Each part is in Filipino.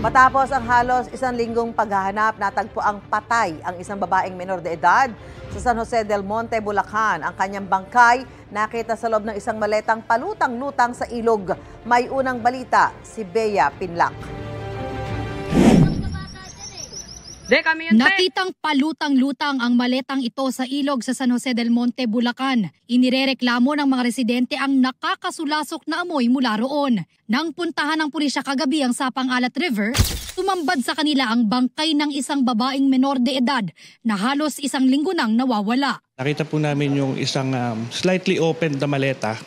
Matapos ang halos isang linggong paghahanap, natagpo ang patay ang isang babaeng menor de edad sa San Jose del Monte, Bulacan. Ang kanyang bangkay nakita sa loob ng isang maletang palutang-lutang sa ilog. May unang balita, si Bea Pinlac. Nakitang palutang-lutang ang maletang ito sa ilog sa San Jose del Monte, Bulacan. Inirereklamo ng mga residente ang nakakasulasok na amoy mula roon. Nang puntahan ng pulisya kagabi ang Sapang Alat River, tumambad sa kanila ang bangkay ng isang babaeng menor de edad na halos isang linggo nang nawawala. Nakita po namin yung isang slightly open na maleta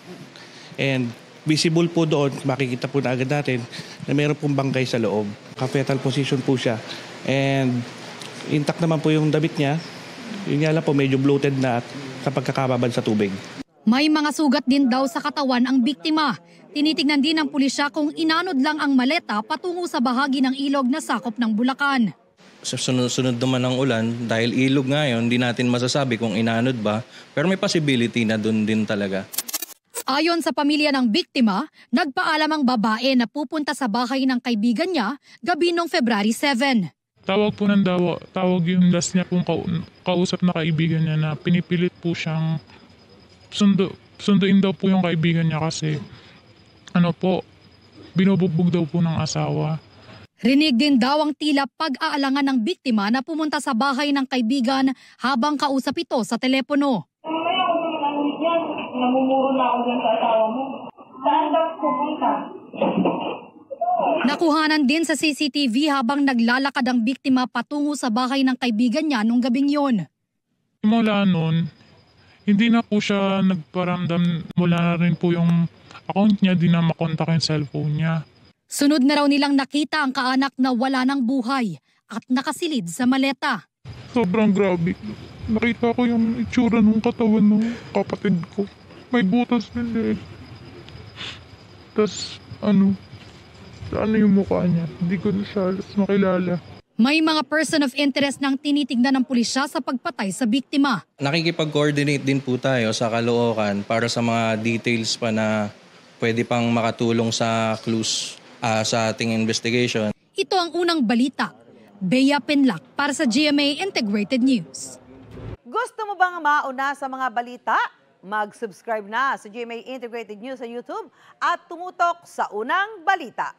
and visible po doon, makikita po na agad natin na mayroon pong bangkay sa loob. Ka-fetal position po siya. And intact naman po yung damit niya. Yun nga lang po, medyo bloated na at sa pagkakababad sa tubig. May mga sugat din daw sa katawan ang biktima. Tinitingnan din ng pulisya kung inanod lang ang maleta patungo sa bahagi ng ilog na sakop ng Bulacan. Sa sunod naman ng ulan, dahil ilog ngayon, hindi natin masasabi kung inanod ba, pero may possibility na doon din talaga. Ayon sa pamilya ng biktima, nagpaalam ang babae na pupunta sa bahay ng kaibigan niya gabi noong February 7. Tawag po ng tawag yung last niya pong kausap na kaibigan niya na pinipilit po siyang sunduin daw po yung kaibigan niya kasi binubugbog daw po ng asawa. Rinig din daw ang tila pag-aalangan ng biktima na pumunta sa bahay ng kaibigan habang kausap ito sa telepono. Namumuro na ako dyan sa asawa mo. Saan daw pupunta? Nakuhanan din sa CCTV habang naglalakad ang biktima patungo sa bahay ng kaibigan niya nung gabing yon. Mula noon, hindi na po siya nagparamdam. Wala na rin po yung account niya, di na makontak yung cellphone niya. Sunod na raw nilang nakita ang kaanak na wala ng buhay at nakasilid sa maleta. Sobrang grabe. Nakita ko yung itsura ng katawan ng kapatid ko. May butas din eh. Tapos yung mukha niya. Hindi ko na siya makilala. May mga person of interest nang tinitignan ng pulisya sa pagpatay sa biktima. Nakikipag-coordinate din po tayo sa Caloocan para sa mga details pa na pwede pang makatulong sa clues sa ating investigation. Ito ang unang balita. Bea Pinlac para sa GMA Integrated News. Gusto mo bang mauna sa mga balita? Mag-subscribe na sa GMA Integrated News sa YouTube at tumutok sa unang balita.